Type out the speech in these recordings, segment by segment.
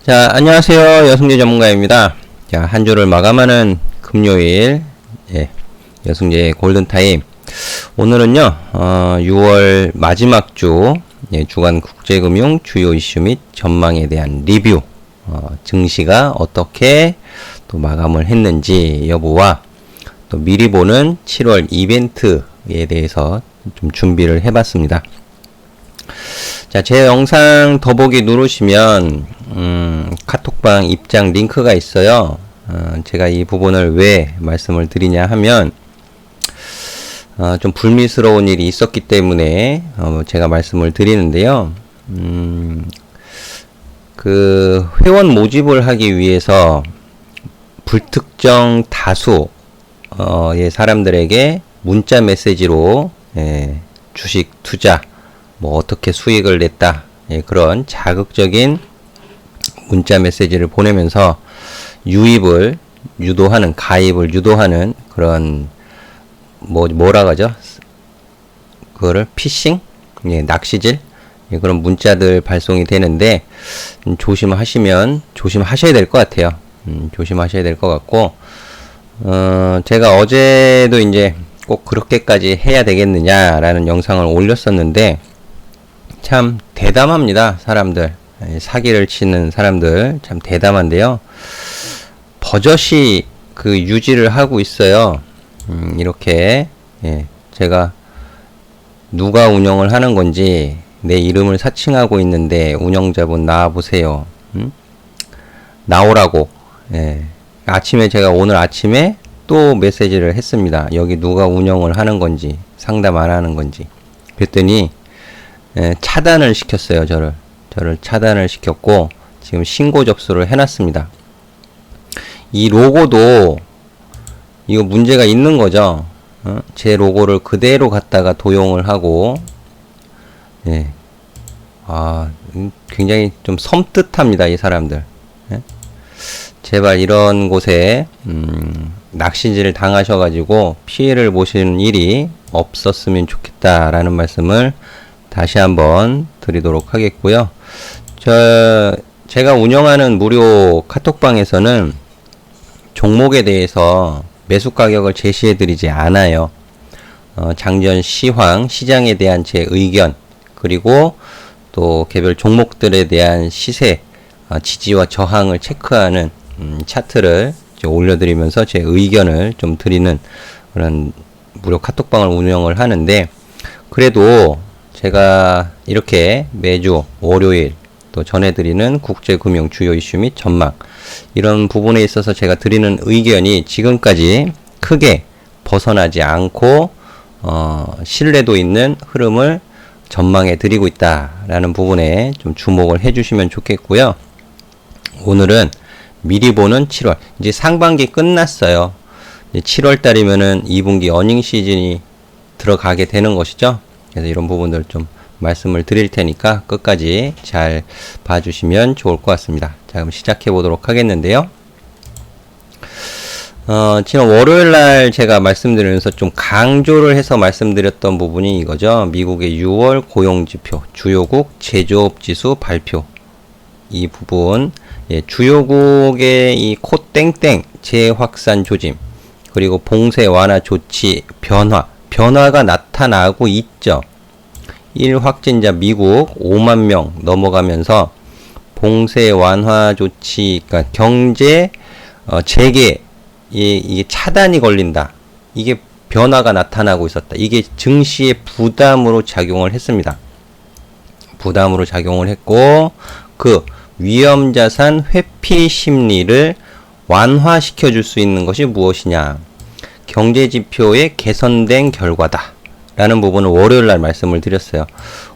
자, 안녕하세요. 여승재 전문가입니다. 자, 한 주를 마감하는 금요일, 여승재의 골든타임. 오늘은요, 6월 마지막 주, 주간 국제금융 주요 이슈 및 전망에 대한 리뷰, 증시가 어떻게 또 마감을 했는지 여부와 또 미리 보는 7월 이벤트에 대해서 좀 준비를 해봤습니다. 자, 제 영상 더보기 누르시면 카톡방 입장 링크가 있어요. 제가 이 부분을 왜 말씀을 드리냐 하면 좀 불미스러운 일이 있었기 때문에 제가 말씀을 드리는데요. 그 회원 모집을 하기 위해서 불특정 다수의 사람들에게 문자 메시지로 주식 투자 뭐 어떻게 수익을 냈다, 그런 자극적인 문자 메시지를 보내면서 유입을 유도하는, 가입을 유도하는 그런 뭐라 하죠? 그거를 피싱, 낚시질, 그런 문자들 발송이 되는데 조심하셔야 될 것 같아요. 조심하셔야 될 것 같고, 제가 어제도 이제 꼭 그렇게까지 해야 되겠느냐라는 영상을 올렸었는데 참 대담합니다. 사람들, 사기를 치는 사람들 참 대담한데요. 버젓이 그 유지를 하고 있어요. 이렇게 제가 누가 운영을 하는 건지 내 이름을 사칭하고 있는데 운영자분 나와보세요. 나오라고. 아침에 제가 오늘 아침에 또 메시지를 했습니다. 여기 누가 운영을 하는 건지, 상담 안 하는 건지. 그랬더니 차단을 시켰어요. 저를 차단을 시켰고 지금 신고 접수를 해놨습니다. 이 로고도 이거 문제가 있는 거죠. 제 로고를 그대로 갖다가 도용을 하고, 굉장히 좀 섬뜩합니다. 이 사람들. 제발 이런 곳에 낚시질을 당하셔가지고 피해를 보시는 일이 없었으면 좋겠다라는 말씀을 다시 한번 드리도록 하겠고요. 제가 운영하는 무료 카톡방에서는 종목에 대해서 매수 가격을 제시해 드리지 않아요. 장전 시황, 시장에 대한 제 의견, 그리고 또 개별 종목들에 대한 시세, 지지와 저항을 체크하는 차트를 올려드리면서 제 의견을 좀 드리는 그런 무료 카톡방을 운영을 하는데, 그래도 제가 이렇게 매주 월요일 또 전해드리는 국제금융 주요 이슈 및 전망, 이런 부분에 있어서 제가 드리는 의견이 지금까지 크게 벗어나지 않고 신뢰도 있는 흐름을 전망해 드리고 있다라는 부분에 좀 주목을 해 주시면 좋겠고요. 오늘은 미리 보는 7월, 이제 상반기 끝났어요. 이제 7월 달이면은 2분기 어닝 시즌이 들어가게 되는 것이죠. 그래서 이런 부분들 좀 말씀을 드릴 테니까 끝까지 잘 봐주시면 좋을 것 같습니다. 자, 그럼 시작해 보도록 하겠는데요. 지난 월요일 날 제가 말씀드리면서 좀 강조를 해서 말씀드렸던 부분이 이거죠. 미국의 6월 고용지표, 주요국 제조업 지수 발표. 이 부분, 주요국의 이 코 땡땡 재확산 조짐, 그리고 봉쇄 완화 조치 변화가 나타나고 있죠. 1 확진자 미국 5만 명 넘어가면서 봉쇄 완화 조치, 그러니까 경제 재개, 이게 차단이 걸린다. 이게 변화가 나타나고 있었다. 이게 증시의 부담으로 작용을 했습니다. 부담으로 작용을 했고, 그 위험자산 회피 심리를 완화시켜 줄 수 있는 것이 무엇이냐? 경제지표의 개선된 결과다 라는 부분을 월요일 날 말씀을 드렸어요.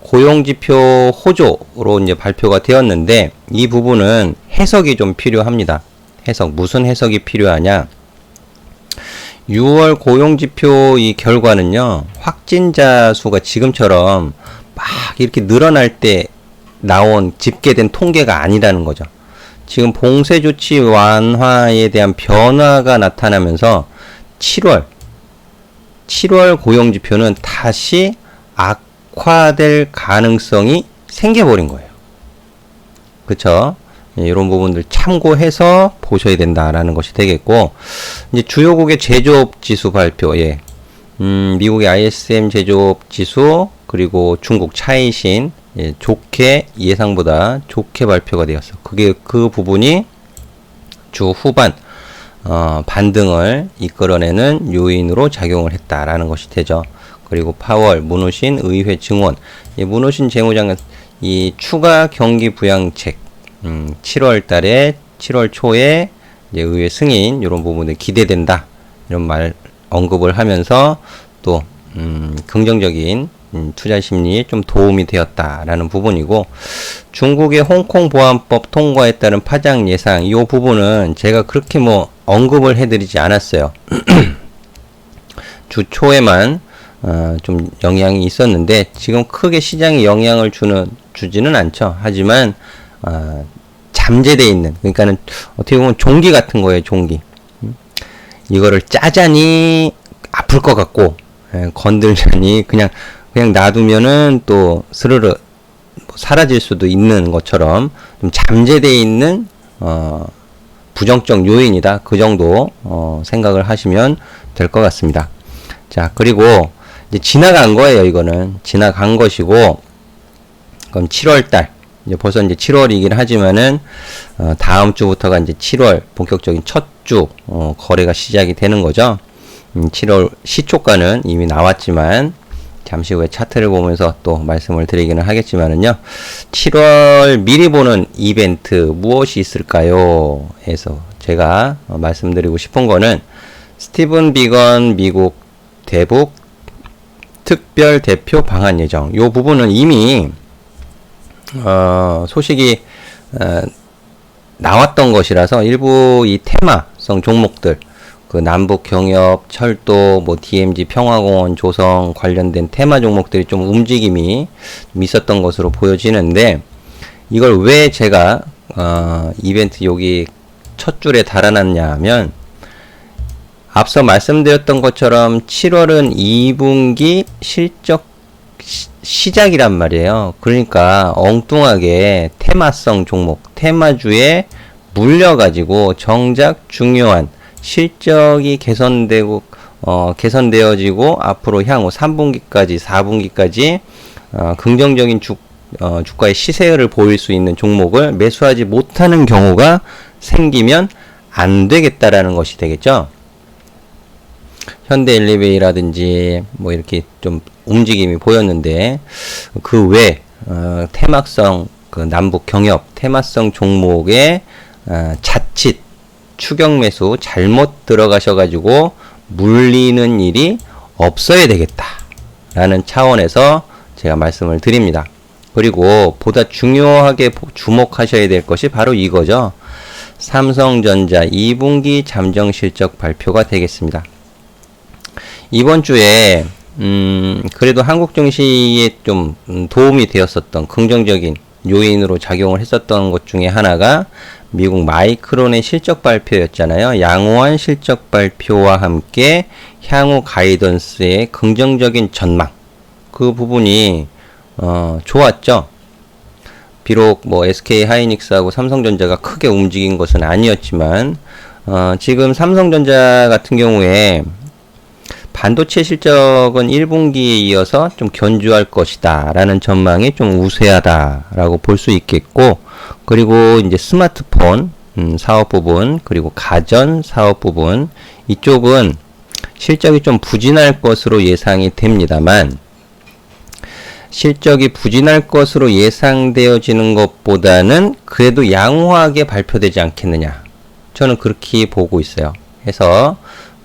고용지표 호조로 이제 발표가 되었는데, 이 부분은 해석이 좀 필요합니다. 무슨 해석이 필요하냐? 6월 고용지표 이 결과는요, 확진자 수가 지금처럼 막 이렇게 늘어날 때 나온 집계된 통계가 아니라는 거죠. 지금 봉쇄 조치 완화에 대한 변화가 나타나면서 7월 고용지표는 다시 악화될 가능성이 생겨버린 거예요. 그쵸? 예, 이런 부분들 참고해서 보셔야 된다라는 것이 되겠고, 이제 주요국의 제조업 지수 발표, 예. 미국의 ISM 제조업 지수, 그리고 중국 차이신, 예, 좋게, 예상보다 좋게 발표가 되었어. 그 부분이 주 후반, 반등을 이끌어내는 요인으로 작용을 했다라는 것이 되죠. 그리고 파월, 문우신 의회 증원, 예, 문우신 재무장관, 이 추가 경기 부양책, 7월 달에, 7월 초에 이제 의회 승인, 이런 부분이 기대된다. 이런 말 언급을 하면서 또, 긍정적인 투자 심리에 좀 도움이 되었다라는 부분이고, 중국의 홍콩 보안법 통과에 따른 파장 예상, 이 부분은 제가 그렇게 뭐 언급을 해드리지 않았어요. 주 초에만 좀 영향이 있었는데 지금 크게 시장에 영향을 주지는 않죠. 하지만 잠재되어 있는, 그러니까는 어떻게 보면 종기 같은 거예요. 종기. 이거를 짜자니 아플 것 같고, 건들자니 그냥 놔두면은 또 스르르 사라질 수도 있는 것처럼 좀 잠재되어 있는 부정적 요인이다. 그 정도 생각을 하시면 될 것 같습니다. 자, 그리고 이제 지나간 거예요. 이거는 지나간 것이고, 그럼 7월달, 이제 벌써 이제 7월이긴 하지만은 다음 주부터가 이제 7월 본격적인 첫 주 거래가 시작이 되는 거죠. 7월 시초가는 이미 나왔지만 잠시 후에 차트를 보면서 또 말씀을 드리기는 하겠지만은요. 7월 미리 보는 이벤트 무엇이 있을까요? 해서 제가 말씀드리고 싶은 거는 스티븐 비건 미국 대북 특별 대표 방한 예정. 요 부분은 이미 소식이 나왔던 것이라서 일부 이 테마성 종목들, 그 남북 경협, 철도, 뭐 DMZ 평화공원 조성 관련된 테마 종목들이 좀 움직임이 좀 있었던 것으로 보여지는데, 이걸 왜 제가 이벤트 여기 첫 줄에 달아놨냐 하면, 앞서 말씀드렸던 것처럼 7월은 2분기 실적 시작이란 말이에요. 그러니까 엉뚱하게 테마성 종목, 테마주에 물려가지고 정작 중요한 실적이 개선되어지고 앞으로 향후 3분기까지, 4분기까지 긍정적인 주가의 시세를 보일 수 있는 종목을 매수하지 못하는 경우가 생기면 안 되겠다라는 것이 되겠죠. 현대일리베이라든지 뭐 이렇게 좀 움직임이 보였는데, 그 외 테마성, 그 남북 경협 테마성 종목에 자칫 추격 매수 잘못 들어가셔가지고 물리는 일이 없어야 되겠다라는 차원에서 제가 말씀을 드립니다. 그리고 보다 중요하게 주목하셔야 될 것이 바로 이거죠. 삼성전자 2분기 잠정 실적 발표가 되겠습니다. 이번 주에 그래도 한국 증시에 좀 도움이 되었었던 긍정적인 요인으로 작용을 했었던 것 중에 하나가 미국 마이크론의 실적 발표였잖아요. 양호한 실적 발표와 함께 향후 가이던스의 긍정적인 전망, 그 부분이 좋았죠. 비록 뭐 SK 하이닉스하고 삼성전자가 크게 움직인 것은 아니었지만 지금 삼성전자 같은 경우에 반도체 실적은 1분기에 이어서 좀 견조할 것이다 라는 전망이 좀 우세하다라고 볼 수 있겠고, 그리고 이제 스마트폰 사업 부분, 그리고 가전 사업 부분, 이쪽은 실적이 좀 부진할 것으로 예상이 됩니다만, 실적이 부진할 것으로 예상되어지는 것보다는 그래도 양호하게 발표되지 않겠느냐, 저는 그렇게 보고 있어요. 해서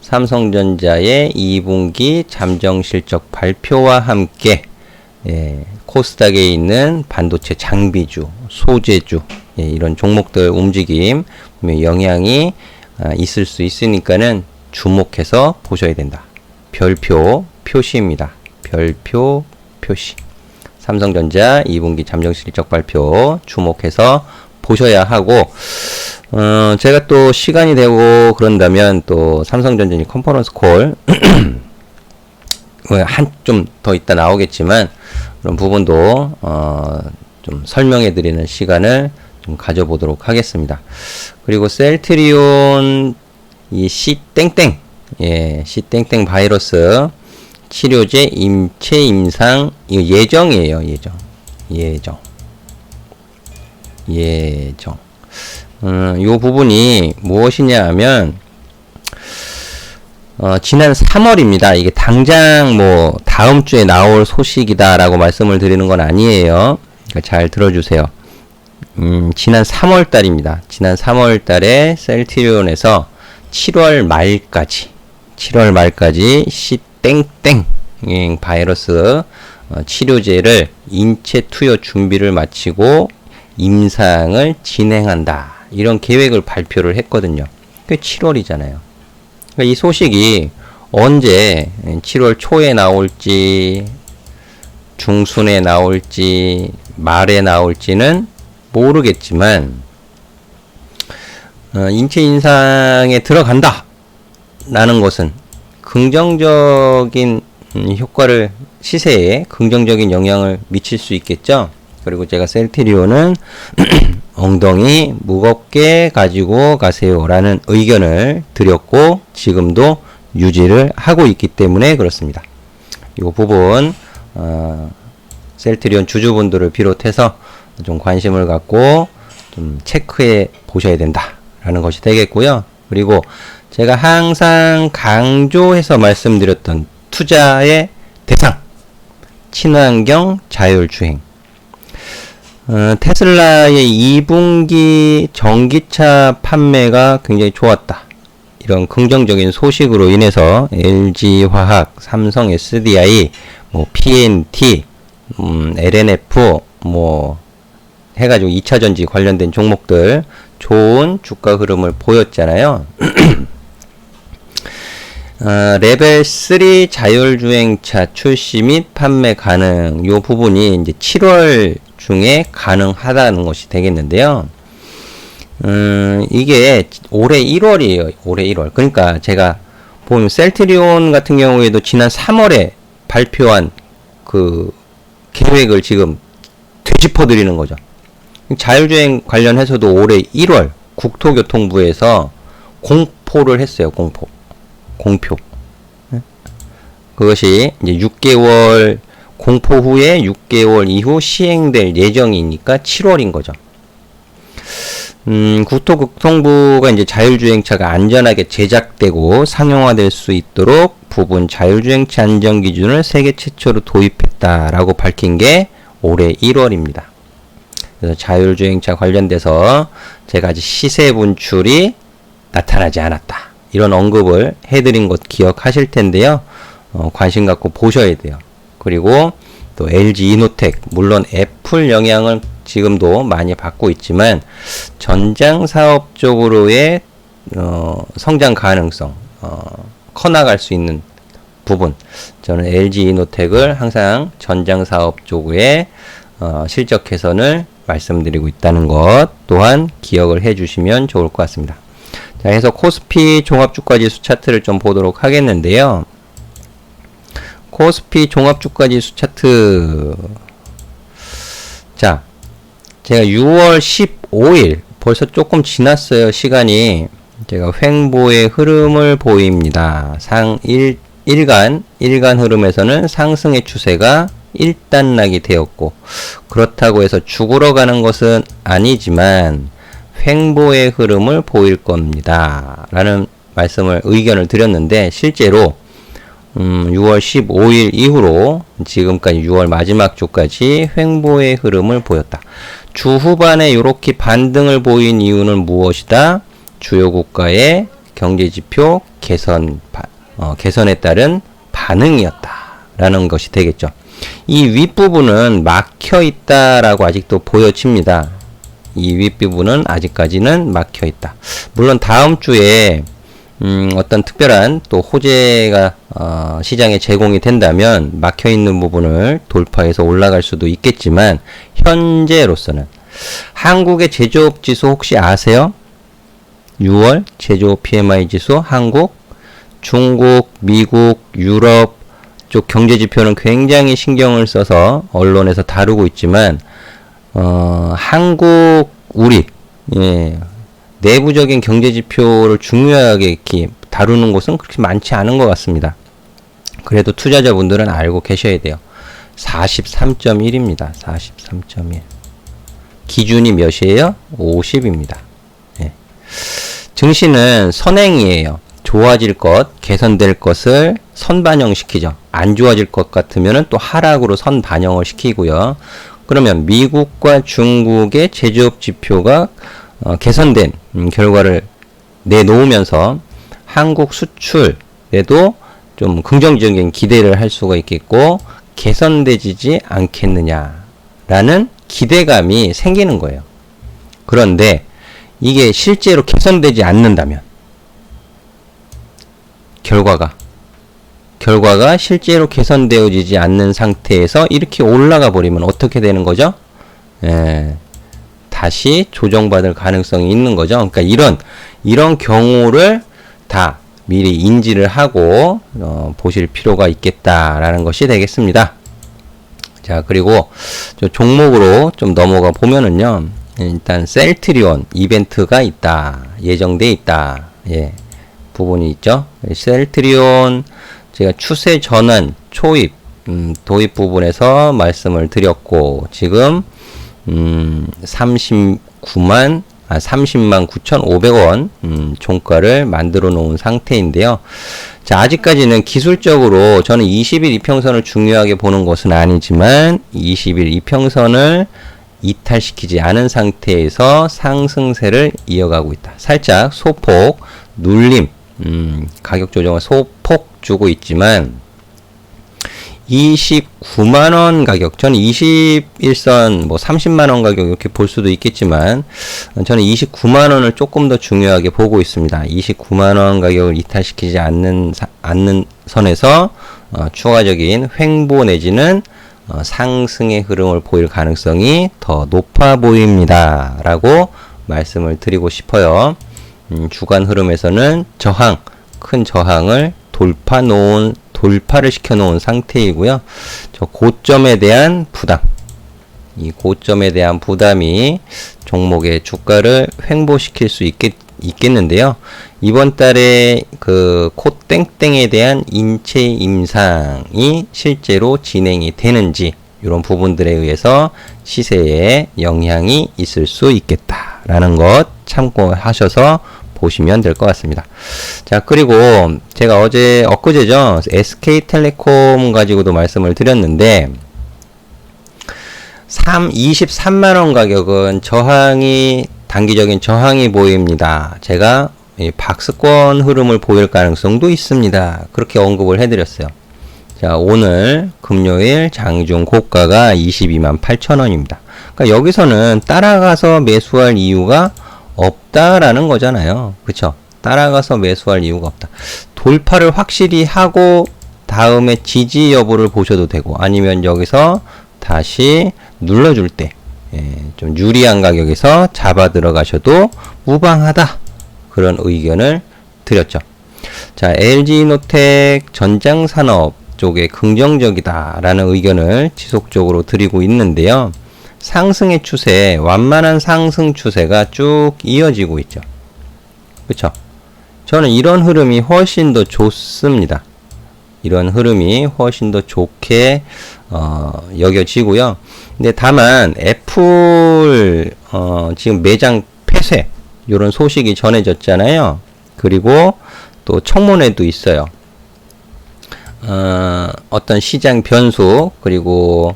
삼성전자의 2분기 잠정 실적 발표와 함께 코스닥에 있는 반도체 장비주, 소재주, 이런 종목들 움직임, 영향이 있을 수 있으니까는 주목해서 보셔야 된다. 별표 표시입니다. 별표 표시. 삼성전자 2분기 잠정 실적 발표 주목해서 보셔야 하고, 제가 또 시간이 되고 그런다면 또 삼성전자 컨퍼런스 콜 좀 더 있다 나오겠지만 그런 부분도 좀 설명해 드리는 시간을 좀 좀 가져보도록 하겠습니다. 그리고 셀트리온 이 C 땡땡, 예, C 땡땡 바이러스 치료제 임체 임상, 이거 예정이에요. 예정. 요 부분이 무엇이냐 하면, 지난 3월입니다. 이게 당장 뭐 다음 주에 나올 소식이다라고 말씀을 드리는 건 아니에요. 그러니까 잘 들어주세요. 지난 3월 달입니다. 지난 3월 달에 셀트리온에서 7월 말까지 C 땡땡 바이러스 치료제를 인체 투여 준비를 마치고 임상을 진행한다. 이런 계획을 발표를 했거든요. 그게 7월이잖아요. 그러니까 이 소식이 언제 7월 초에 나올지 중순에 나올지 말에 나올지는 모르겠지만 인체 임상에 들어간다 라는 것은 긍정적인 효과를, 시세에 긍정적인 영향을 미칠 수 있겠죠. 그리고 제가 셀트리온은 엉덩이 무겁게 가지고 가세요 라는 의견을 드렸고 지금도 유지를 하고 있기 때문에 그렇습니다. 이 부분 셀트리온 주주분들을 비롯해서 좀 관심을 갖고 좀 체크해 보셔야 된다 라는 것이 되겠고요. 그리고 제가 항상 강조해서 말씀드렸던 투자의 대상, 친환경 자율주행. 테슬라의 2분기 전기차 판매가 굉장히 좋았다. 이런 긍정적인 소식으로 인해서 LG화학, 삼성 SDI, PNT, LNF, 해가지고 2차전지 관련된 종목들 좋은 주가 흐름을 보였잖아요. 레벨 3 자율주행차 출시 및 판매 가능, 요 부분이 이제 7월 중에 가능하다는 것이 되겠는데요. 이게 올해 1월이에요. 올해 1월. 그러니까 제가 보면 셀트리온 같은 경우에도 지난 3월에 발표한 그 계획을 지금 되짚어 드리는 거죠. 자율주행 관련해서도 올해 1월 국토교통부에서 공포를 했어요. 공표. 그것이 이제 6개월 공포 후에 6개월 이후 시행될 예정이니까 7월인 거죠. 국토교통부가 이제 자율주행차가 안전하게 제작되고 상용화될 수 있도록 부분 자율주행차 안전 기준을 세계 최초로 도입했다라고 밝힌 게 올해 1월입니다. 그래서 자율주행차 관련돼서 제가 아직 시세 분출이 나타나지 않았다. 이런 언급을 해드린 것 기억하실 텐데요. 관심 갖고 보셔야 돼요. 그리고 또 LG 이노텍, 물론 애플 영향을 지금도 많이 받고 있지만 전장 사업 쪽으로의 성장 가능성, 커나갈 수 있는 부분, 저는 LG 이노텍을 항상 전장 사업 쪽에 실적 개선을 말씀드리고 있다는 것 또한 기억을 해주시면 좋을 것 같습니다. 자, 해서 코스피 종합주가지수 차트를 좀 보도록 하겠는데요. 코스피 종합주가지수 차트. 자, 제가 6월 15일, 벌써 조금 지났어요. 시간이. 제가 횡보의 흐름을 보입니다. 일간 흐름에서는 상승의 추세가 일단락이 되었고, 그렇다고 해서 죽으러 가는 것은 아니지만 횡보의 흐름을 보일 겁니다. 라는 의견을 드렸는데, 실제로 6월 15일 이후로 지금까지 6월 마지막 주까지 횡보의 흐름을 보였다. 주 후반에 이렇게 반등을 보인 이유는 무엇이다? 주요 국가의 경제지표 개선에 따른 반응이었다. 라는 것이 되겠죠. 이 윗부분은 막혀 있다라고 아직도 보여집니다. 이 윗부분은 아직까지는 막혀 있다. 물론 다음 주에 어떤 특별한 또 호재가 시장에 제공이 된다면 막혀 있는 부분을 돌파해서 올라갈 수도 있겠지만 현재로서는 한국의 제조업 지수 혹시 아세요? 6월 제조업 PMI 지수 한국, 중국, 미국, 유럽 쪽 경제 지표는 굉장히 신경을 써서 언론에서 다루고 있지만 한국 우리 예, 내부적인 경제 지표를 중요하게 이렇게 다루는 곳은 그렇게 많지 않은 것 같습니다. 그래도 투자자분들은 알고 계셔야 돼요. 43.1입니다. 43.1. 기준이 몇이에요? 50입니다. 예. 증시는 선행이에요. 좋아질 것, 개선될 것을 선반영시키죠. 안 좋아질 것 같으면 또 하락으로 선반영을 시키고요. 그러면 미국과 중국의 제조업 지표가 개선된 결과를 내놓으면서 한국 수출에도 좀 긍정적인 기대를 할 수가 있겠고 개선되지 않겠느냐라는 기대감이 생기는 거예요. 그런데 이게 실제로 개선되지 않는다면 결과가 실제로 개선되어지지 않는 상태에서 이렇게 올라가 버리면 어떻게 되는 거죠? 다시 조정받을 가능성이 있는 거죠. 그러니까 이런 경우를 다 미리 인지를 하고 보실 필요가 있겠다라는 것이 되겠습니다. 자, 그리고 저 종목으로 좀 넘어가 보면은요. 일단 셀트리온 이벤트가 있다. 예정돼 있다. 예. 부분이 있죠. 셀트리온 제가 추세 전환 초입 도입 부분에서 말씀을 드렸고 지금 30만 9,500원 종가를 만들어 놓은 상태인데요. 자, 아직까지는 기술적으로 저는 20일 이평선을 중요하게 보는 것은 아니지만 20일 이평선을 이탈시키지 않은 상태에서 상승세를 이어가고 있다. 살짝 소폭 눌림 가격 조정을 소폭 주고 있지만 29만원 가격, 저는 21선 뭐 30만원 가격 이렇게 볼 수도 있겠지만 저는 29만원을 조금 더 중요하게 보고 있습니다. 29만원 가격을 이탈시키지 않는 선에서 추가적인 횡보 내지는 상승의 흐름을 보일 가능성이 더 높아 보입니다. 라고 말씀을 드리고 싶어요. 주간 흐름에서는 큰 저항을 돌파를 시켜놓은 상태이고요. 저 고점에 대한 부담, 이 고점에 대한 부담이 종목의 주가를 횡보시킬 수 있겠는데요. 이번 달에 그 코땡땡에 대한 인체 임상이 실제로 진행이 되는지 이런 부분들에 의해서 시세에 영향이 있을 수 있겠다라는 것 참고하셔서 보시면 될 것 같습니다. 자, 그리고 제가 엊그제죠. SK텔레콤 가지고도 말씀을 드렸는데 23만원 가격은 단기적인 저항이 보입니다. 제가 박스권 흐름을 보일 가능성도 있습니다. 그렇게 언급을 해드렸어요. 자, 오늘 금요일 장중 고가가 22만 8천원입니다. 그러니까 여기서는 따라가서 매수할 이유가 없다라는 거잖아요. 그쵸? 따라가서 매수할 이유가 없다. 돌파를 확실히 하고 다음에 지지 여부를 보셔도 되고 아니면 여기서 다시 눌러줄 때 좀 유리한 가격에서 잡아 들어가셔도 무방하다. 그런 의견을 드렸죠. 자, LG노텍 전장산업 쪽에 긍정적이다라는 의견을 지속적으로 드리고 있는데요. 상승의 추세, 완만한 상승 추세가 쭉 이어지고 있죠. 그쵸? 저는 이런 흐름이 훨씬 더 좋습니다. 이런 흐름이 훨씬 더 좋게 여겨지고요. 근데 다만 애플 지금 매장 폐쇄 이런 소식이 전해졌잖아요. 그리고 또 청문회도 있어요. 어떤 시장 변수 그리고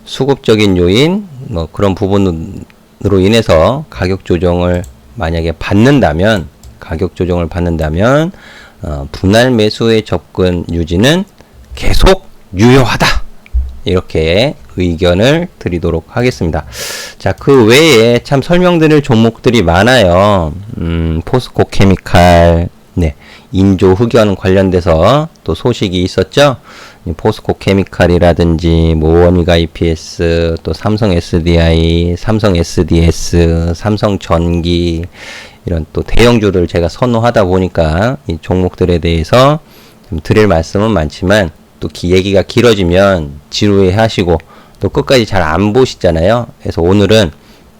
수급적인 요인 뭐 그런 부분으로 인해서 가격 조정을 만약에 받는다면 분할 매수의 접근 유지는 계속 유효하다. 이렇게 의견을 드리도록 하겠습니다. 자, 그 외에 참 설명드릴 종목들이 많아요. 포스코 케미칼, 인조 흑연 관련돼서 또 소식이 있었죠. 포스코 케미칼이라든지 원익 IPS, 또 삼성 SDI, 삼성 SDS, 삼성 전기 이런 또 대형주를 제가 선호하다 보니까 이 종목들에 대해서 좀 드릴 말씀은 많지만 또 얘기가 길어지면 지루해 하시고 또 끝까지 잘 안 보시잖아요. 그래서 오늘은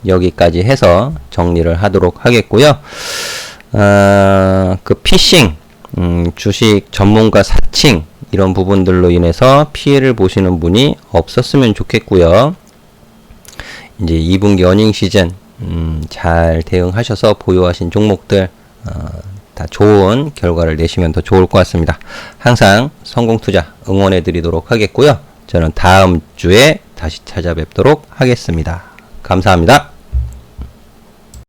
여기까지 해서 정리를 하도록 하겠고요. 그 피싱, 주식 전문가 사칭 이런 부분들로 인해서 피해를 보시는 분이 없었으면 좋겠고요. 이제 2분기 어닝 시즌 잘 대응하셔서 보유하신 종목들 다 좋은 결과를 내시면 더 좋을 것 같습니다. 항상 성공투자 응원해 드리도록 하겠고요. 저는 다음 주에 다시 찾아뵙도록 하겠습니다. 감사합니다.